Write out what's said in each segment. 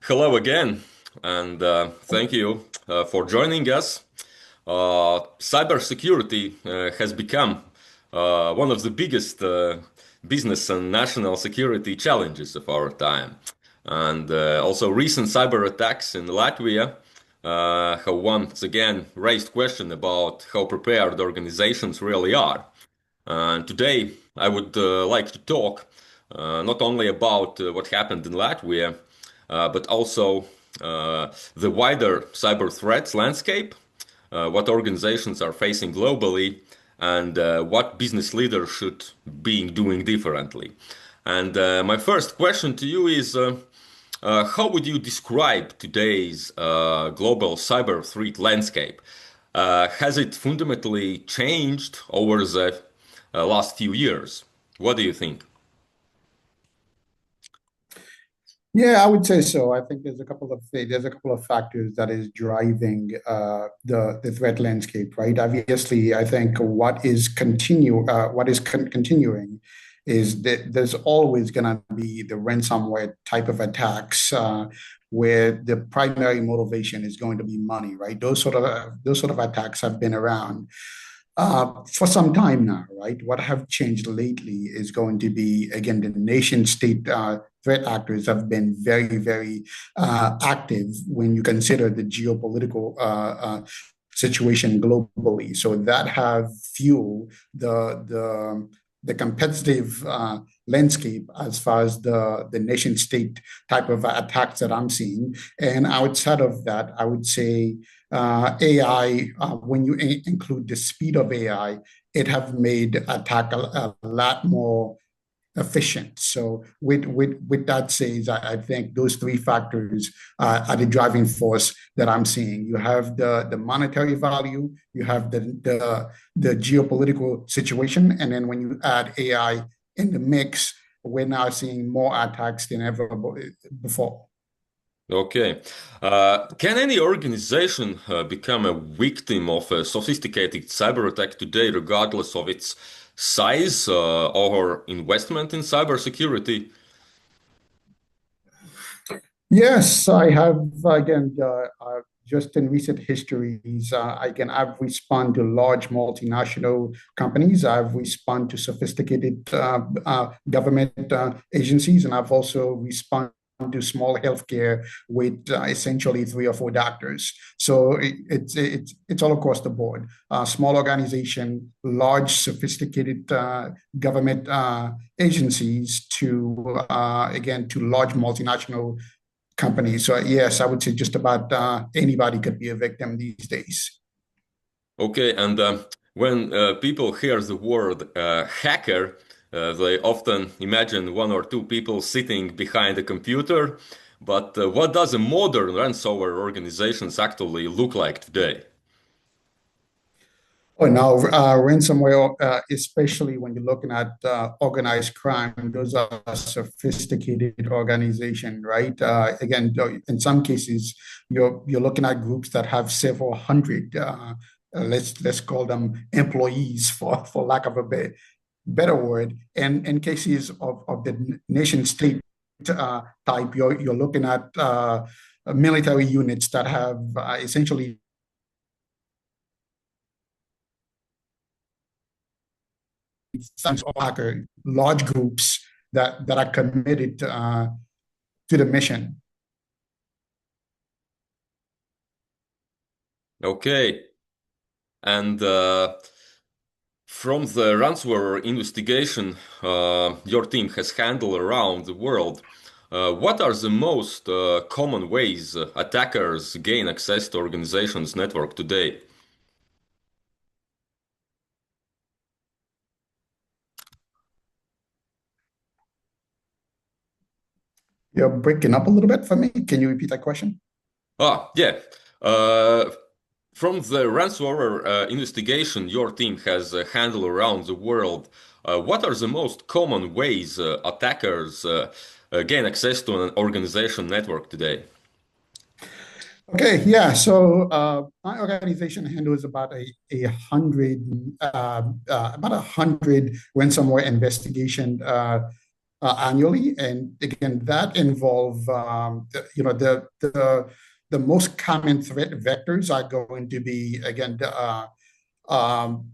Hello again, and thank you for joining us. Cybersecurity has become one of the biggest business and national security challenges of our time. And also recent cyber attacks in Latvia have once again raised question about how prepared organizations really are. And today I would like to talk not only about what happened in Latvia, but also the wider cyber threats landscape, what organizations are facing globally, and what business leaders should be doing differently. And my first question to you is, how would you describe today's global cyber threat landscape? Has it fundamentally changed over the last few years? What do you think? Yeah, I would say so. I think there's a couple of factors that is driving the threat landscape, right? Obviously, I think continuing is that there's always going to be the ransomware type of attacks where the primary motivation is going to be money, right? Those sort of attacks have been around for some time now, right? What have changed lately is going to be, again, the nation state threat actors have been very, very active when you consider the geopolitical situation globally. So that have fueled the competitive landscape as far as the nation state type of attacks that I'm seeing. And outside of that, I would say AI, when you include the speed of AI, it have made attack a lot more efficient. So with that says, I think those three factors are the driving force that I'm seeing. You have the monetary value, you have the geopolitical situation, and then when you add AI in the mix, we're now seeing more attacks than ever before. Okay. Can any organization become a victim of a sophisticated cyber attack today, regardless of its size or investment in cybersecurity? Yes, I have. Again, just in recent histories, again, I've responded to large multinational companies. I've responded to sophisticated government agencies, and I've also responded to small healthcare with essentially three or four doctors. So it's all across the board. Small organization, large sophisticated government agencies to again to large multinational companies. So yes, I would say just about anybody could be a victim these days. Okay, and when people hear the word hacker, they often imagine one or two people sitting behind a computer. But what does a modern ransomware organizations actually look like today? Oh, now ransomware, especially when you're looking at organized crime, those are sophisticated organization, right? Again, in some cases, you're looking at groups that have several hundred, let's call them employees for lack of a better word. And in cases of the nation state type, you're looking at military units that have essentially hacker large groups that are committed to the mission. Okay, and from the ransomware investigation your team has handled around the world, what are the most common ways attackers gain access to organizations' network today? You're breaking up a little bit for me. Can you repeat that question? Yeah. Uh, from the ransomware investigation your team has handled around the world, what are the most common ways attackers gain access to an organization network today? Okay, yeah. So my organization handles about a hundred ransomware investigation annually, and again, that involve the most common threat vectors are going to be again um,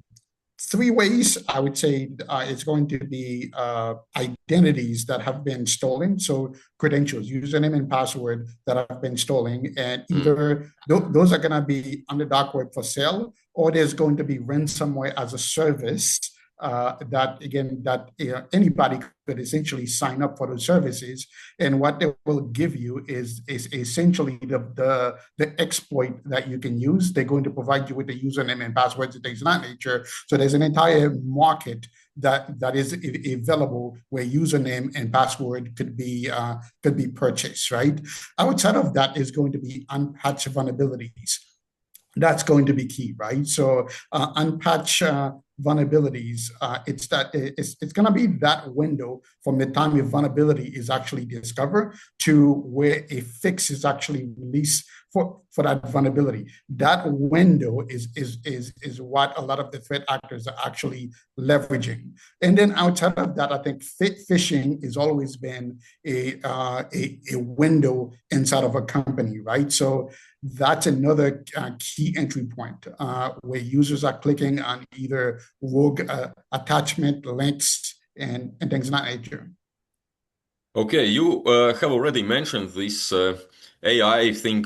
three ways. I would say it's going to be identities that have been stolen, so credentials, username and password that have been stolen, and Mm. either those are going to be on the dark web for sale, or there's going to be ransomware as a service that again that anybody could essentially sign up for those services, and what they will give you is essentially the exploit that you can use. They're going to provide you with the username and passwords and things of that nature. So there's an entire market that is available where username and password could be purchased, right? Outside of that is going to be unpatched vulnerabilities. That's going to be key, right? So unpatched vulnerabilities, it's going to be that window from the time a vulnerability is actually discovered to where a fix is actually released for that vulnerability. That window is what a lot of the threat actors are actually leveraging. And then outside of that, I think phishing has always been a window inside of a company, right? So that's another key entry point where users are clicking on either rogue attachment links and things of that nature. Okay, you have already mentioned this AI thing,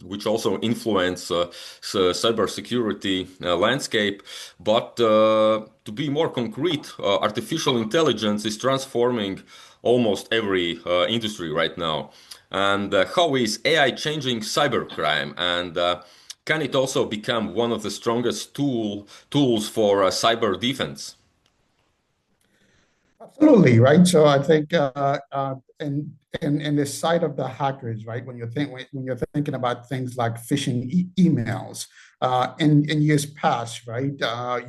which also influence cybersecurity landscape. But to be more concrete, artificial intelligence is transforming almost every industry right now. And how is AI changing cybercrime? And can it also become one of the strongest tools for cyber defense? Absolutely, right. So I think, and the side of the hackers, right? When you're thinking about things like phishing emails, in years past, right,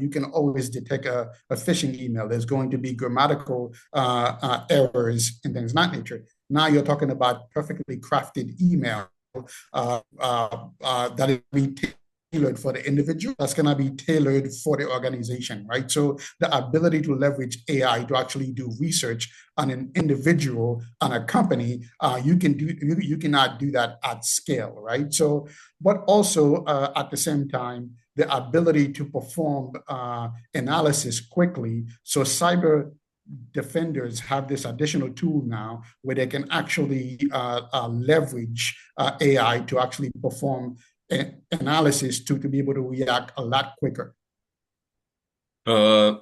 you can always detect a phishing email. There's going to be grammatical errors and things of that nature. Now you're talking about perfectly crafted email that is tailored for the individual, that's going to be tailored for the organization, right? So the ability to leverage AI to actually do research on an individual, on a company, you cannot do that at scale, right? So, but also at the same time, the ability to perform analysis quickly. So cyber defenders have this additional tool now where they can actually leverage AI to actually perform analysis to be able to react a lot quicker. Uh,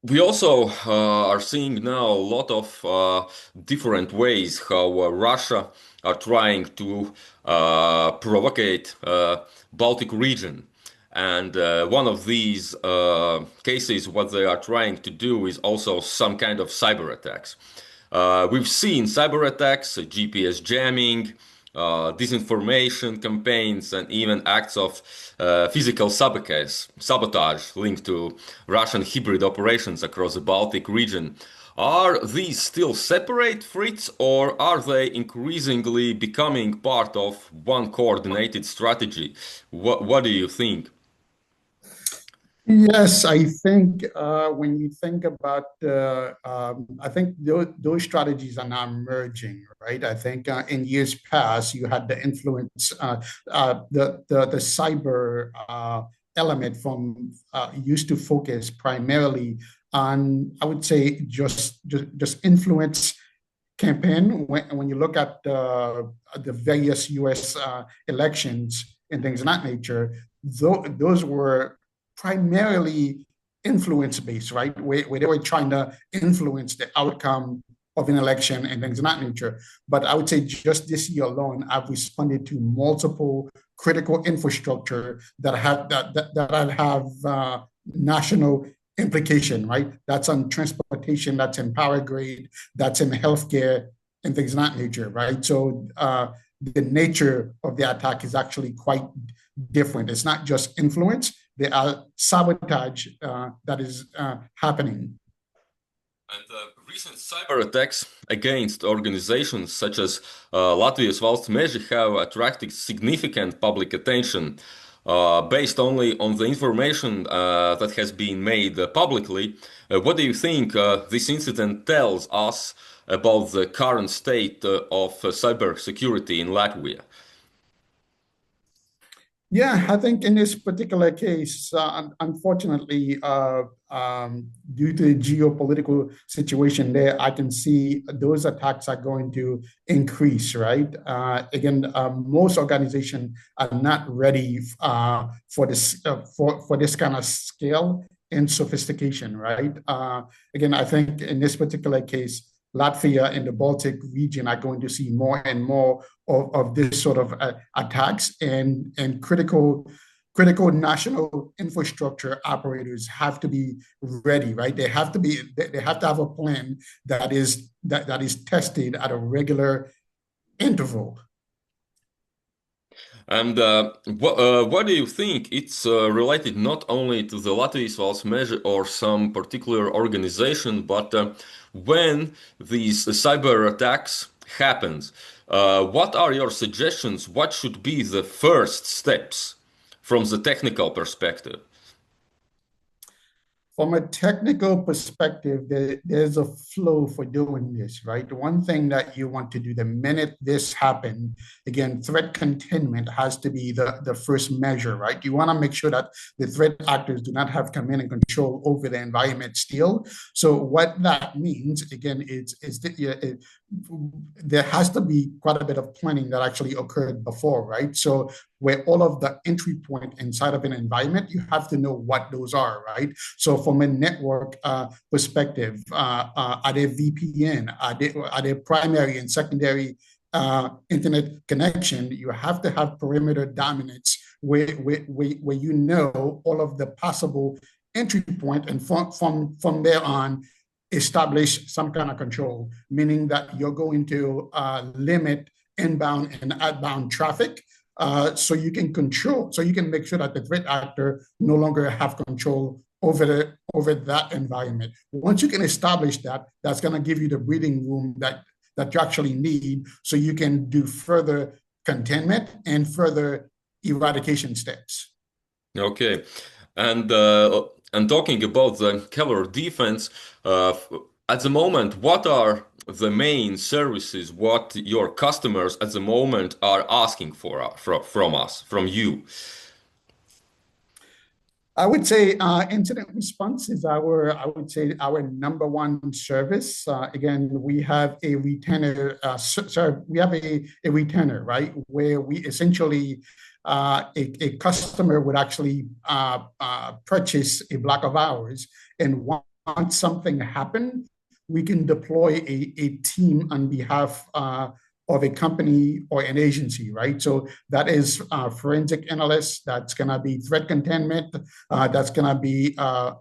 We also are seeing now a lot of different ways how Russia are trying to provocate Baltic region. And one of these cases, what they are trying to do is also some kind of cyber attacks. We've seen cyber attacks, GPS jamming, disinformation campaigns, and even acts of physical sabotage linked to Russian hybrid operations across the Baltic region. Are these still separate threats, or are they increasingly becoming part of one coordinated strategy? What do you think? Yes, I think when you think about I think those strategies are now merging, right? I think in years past, you had the influence, the cyber element from used to focus primarily on, I would say, just influence campaign. When you look at the various U.S. Elections and things of that nature, those were primarily influence based, right? Where they were trying to influence the outcome of an election and things of that nature. But I would say just this year alone, I've responded to multiple critical infrastructure that have national implication, right? That's on transportation, that's in power grid, that's in healthcare and things of that nature, right? So the nature of the attack is actually quite different. It's not just influence, there are sabotage that is happening. And recent cyber attacks against organizations such as Latvia's valsts meži have attracted significant public attention. based only on the information that has been made publicly. What do you think this incident tells us about the current state of cybersecurity in Latvia? Yeah, I think in this particular case, unfortunately, due to the geopolitical situation there, I can see those attacks are going to increase, right? Again, most organizations are not ready for this kind of scale and sophistication, right? Again, I think in this particular case, Latvia and the Baltic region are going to see more and more of this sort of attacks, and critical national infrastructure operators have to be ready, right? They have to have a plan that is tested at a regular interval. And what do you think? It's related not only to the Latvia's Valsts measure or some particular organization, but when these cyber attacks happens, what are your suggestions? What should be the first steps from the technical perspective? From a technical perspective, there's a flow for doing this, right? The one thing that you want to do the minute this happened, again, threat containment has to be the first measure, right? You want to make sure that the threat actors do not have command and control over the environment still. So what that means, again, there has to be quite a bit of planning that actually occurred before, right? So where all of the entry point inside of an environment, you have to know what those are, right? So from a network perspective, are there VPN? Are there primary and secondary internet connection? You have to have perimeter dominance where you know all of the possible entry point, and from there on, establish some kind of control, meaning that you're going to limit inbound and outbound traffic, so you can make sure that the threat actor no longer have control over that environment. Once you can establish that, that's going to give you the breathing room that you actually need, so you can do further containment and further eradication steps. Okay, and talking about the Kevlar defense, uh, at the moment, what are the main services what your customers at the moment are asking for from us, from you? I would say incident response is I would say, our number one service. Again, we have a retainer, we have a retainer, right? Where we essentially, a customer would actually purchase a block of hours, and once something happened, we can deploy a team on behalf of a company or an agency, right? So that is forensic analysts, that's going to be threat containment, that's going to be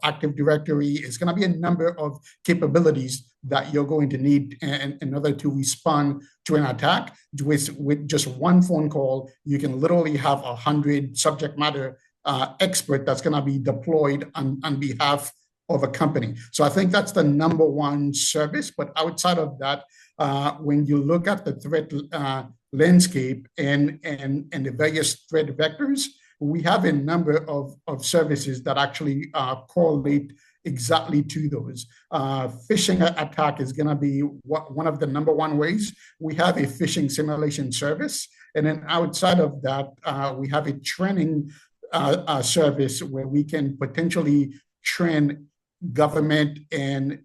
Active Directory. It's going to be a number of capabilities that you're going to need in order to respond to an attack. With just one phone call, you can literally have 100 subject matter expert that's going to be deployed on behalf of a company. So I think that's the number one service. But outside of that, when you look at the threat landscape and the various threat vectors, we have a number of services that actually correlate exactly to those. Phishing attack is going to be one of the number one ways. We have a phishing simulation service. And then outside of that, we have a training service where we can potentially train government and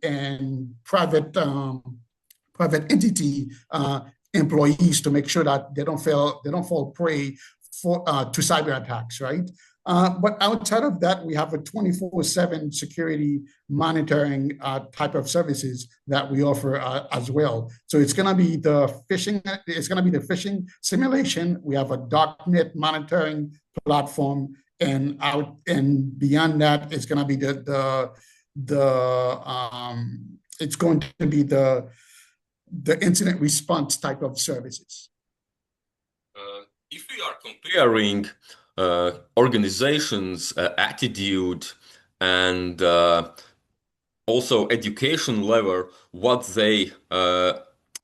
private entity employees to make sure that they don't fall prey to cyber attacks, right? But outside of that, we have a 24/7 security monitoring type of services that we offer as well. So it's going to be the phishing. It's going to be the phishing simulation. We have a darknet monitoring platform, and beyond that, it's going to be it's going to be the incident response type of services. If we are comparing organizations' attitude and also education level, what they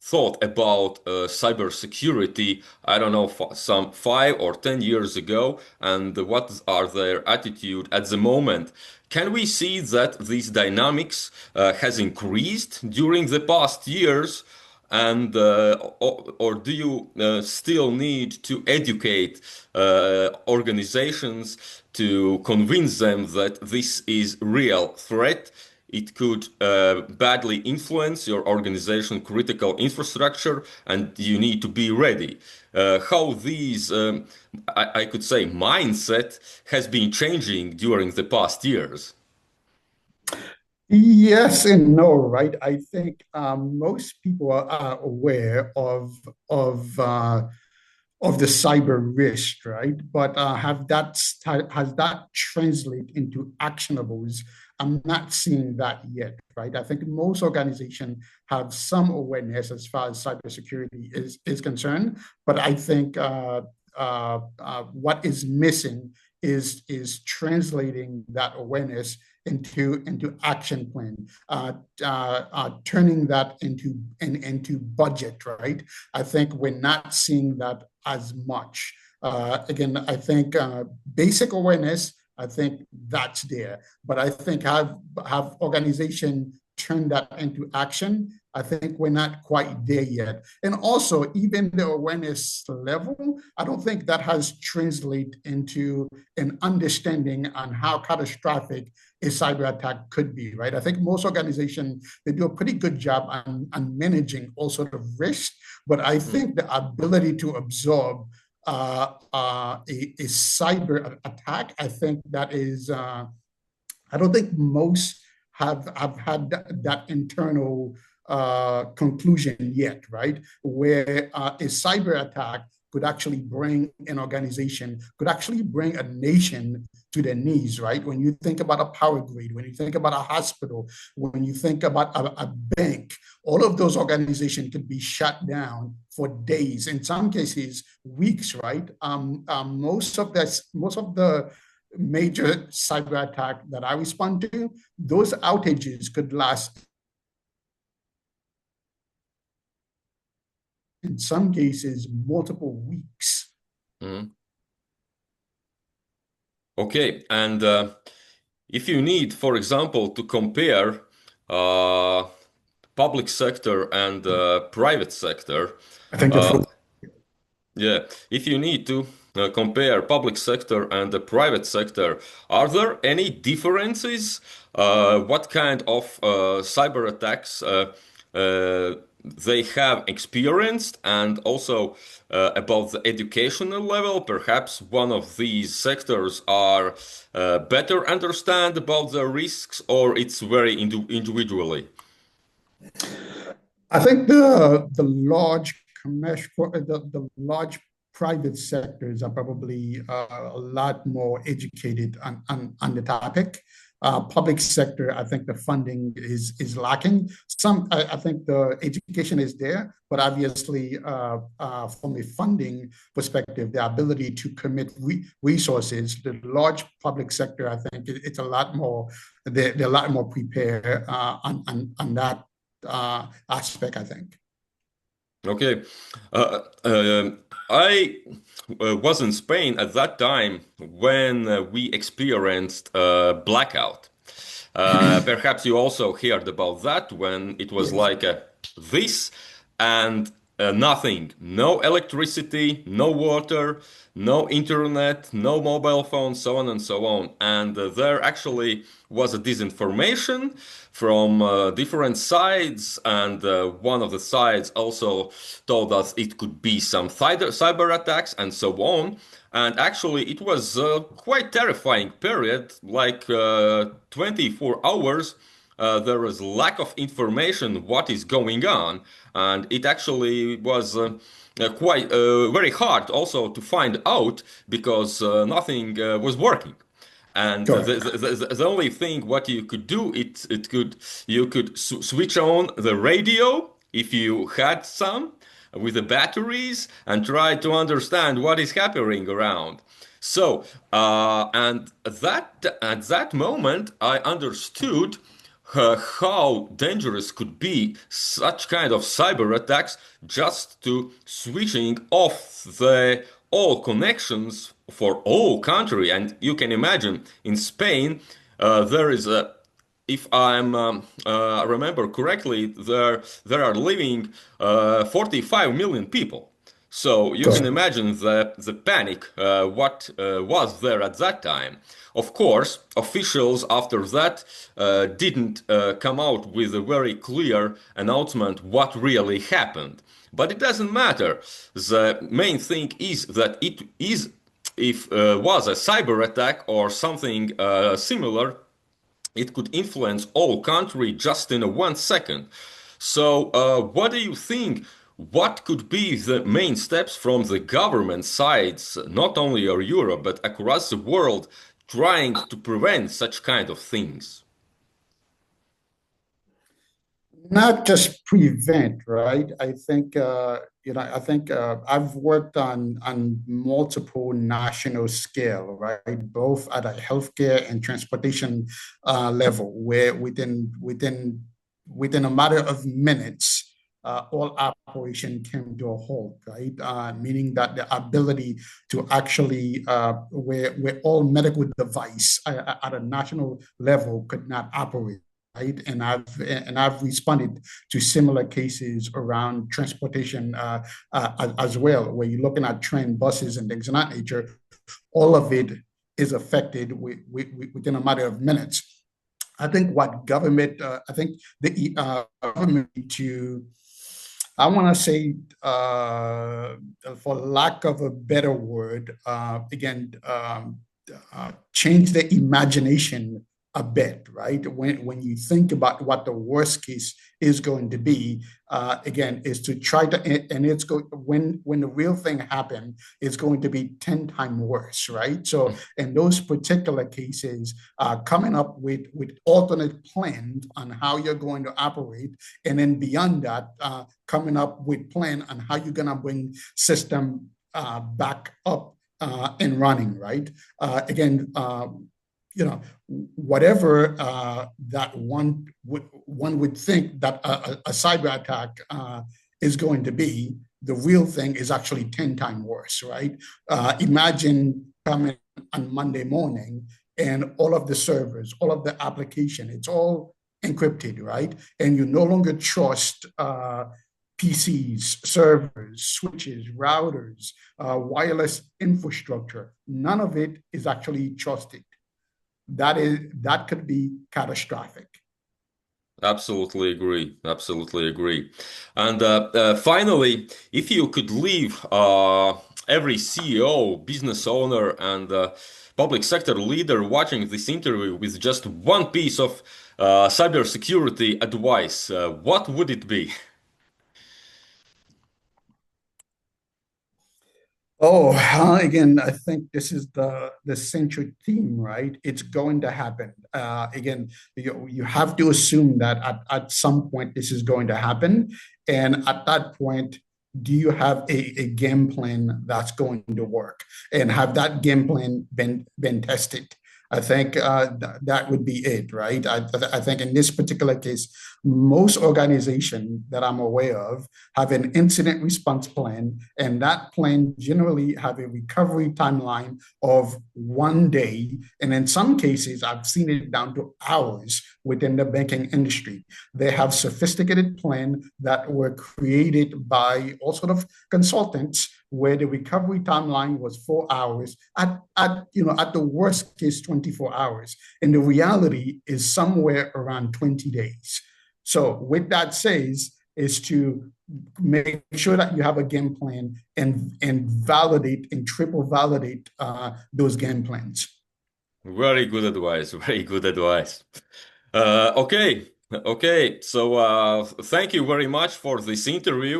thought about cybersecurity, I don't know, some 5 or 10 years ago, and what are their attitude at the moment? Can we see that these dynamics has increased during the past years? And or do you still need to educate organizations to convince them that this is real threat? It could badly influence your organization critical infrastructure, and you need to be ready. How these, I could say, mindset has been changing during the past years. Yes and no, right? I think most people are aware of the cyber risk, right? But has that translate into actionables? I'm not seeing that yet, right? I think most organizations have some awareness as far as cybersecurity is concerned, but I think what is missing is translating that awareness into action plan, turning that into budget, right? I think we're not seeing that as much. Again, I think basic awareness, I think that's there, but I think have organization turn that into action. I think we're not quite there yet. And also, even the awareness level, I don't think that has translated into an understanding on how catastrophic a cyber attack could be, right? I think most organizations, they do a pretty good job on managing all sort of risks, but I think the ability to absorb a cyber attack, I think that is, I don't think most have had that internal conclusion yet, right? Where a cyber attack could actually bring an organization, could actually bring a nation to their knees, right? When you think about a power grid, when you think about a hospital, when you think about a bank, all of those organizations could be shut down for days, in some cases, weeks, right? Most of the major cyber attack that I respond to, those outages could last in some cases multiple weeks. Mhm. Okay, and if you need, for example, to compare uh, public sector and private sector, I think you're uh, full. yeah, if you need to compare public sector and the private sector, are there any differences? What kind of cyber attacks they have experienced, and also about the educational level? Perhaps one of these sectors are better understand about the risks, or it's very individually. I think the large commercial, the large private sectors are probably a lot more educated on the topic. Public sector, I think the funding is lacking. I think the education is there, but obviously, from a funding perspective, the ability to commit resources, the large public sector, I think it's a lot more. They're a lot more prepared on that aspect, I think. Okay. I was in Spain at that time when we experienced blackout. Perhaps you also heard about that when it was Yes. like this and nothing. No electricity, no water, no internet, no mobile phone, so on and so on. And there actually was a disinformation from different sides, and one of the sides also told us it could be some cyber attacks and so on. And actually, it was a quite terrifying period, like 24 hours. There was lack of information what is going on, and it actually was quite very hard also to find out because nothing was working. And Correct. the only thing what you could do, it could you could switch on the radio if you had some with the batteries and try to understand what is happening around. So and that at that moment I understood how dangerous could be such kind of cyber attacks just to switching off the all connections for all country. And you can imagine in Spain, there is a, if I'm remember correctly, there are living 45 million people. So you can Correct. imagine the panic what was there at that time. Of course, officials after that didn't come out with a very clear announcement what really happened. But it doesn't matter. The main thing is that it is if was a cyber attack or something similar, it could influence all country just in a 1 second. So, what do you think? What could be the main steps from the government sides, not only of Europe but across the world, trying to prevent such kind of things? Not just prevent, right? I think I think I've worked on multiple national scale, right? Both at a healthcare and transportation level, where within a matter of minutes, all operation came to a halt, right? Meaning that the ability to actually, where all medical device at a national level could not operate, right? And I've responded to similar cases around transportation as well, where you're looking at train, buses, and things of that nature. All of it is affected within a matter of minutes. I think what government, I think the government to, I want to say, for lack of a better word, again, change the imagination a bit, right? When you think about what the worst case is going to be, again, is to try to, and it's go when the real thing happens, it's going to be 10 times worse, right? So in those particular cases, coming up with alternate plans on how you're going to operate, and then beyond that, coming up with plan on how you're going to bring system back up and running, right? Again, whatever that one would think that a cyber attack is going to be, the real thing is actually 10 times worse, right? Imagine coming on Monday morning and all of the servers, all of the application, it's all encrypted, right? And you no longer trust PCs, servers, switches, routers, wireless infrastructure. None of it is actually trusted. That could be catastrophic. Absolutely agree. Absolutely agree. And finally, if you could leave every CEO, business owner, and public sector leader watching this interview with just one piece of cybersecurity advice, what would it be? Oh, again, I think this is the central theme, right? It's going to happen. Again, you have to assume that at some point this is going to happen, and at that point, do you have a game plan that's going to work, and have that game plan been tested? I think that would be it, right? I think in this particular case, most organizations that I'm aware of have an incident response plan, and that plan generally have a recovery timeline of 1 day, and in some cases I've seen it down to hours within the banking industry. They have sophisticated plan that were created by all sort of consultants, where the recovery timeline was 4 hours, at the worst case 24 hours, and the reality is somewhere around 20 days. So with that says, is to make sure that you have a game plan, and validate and triple validate those game plans. Very good advice. Very good advice. Okay. Okay. So thank you very much for this interview.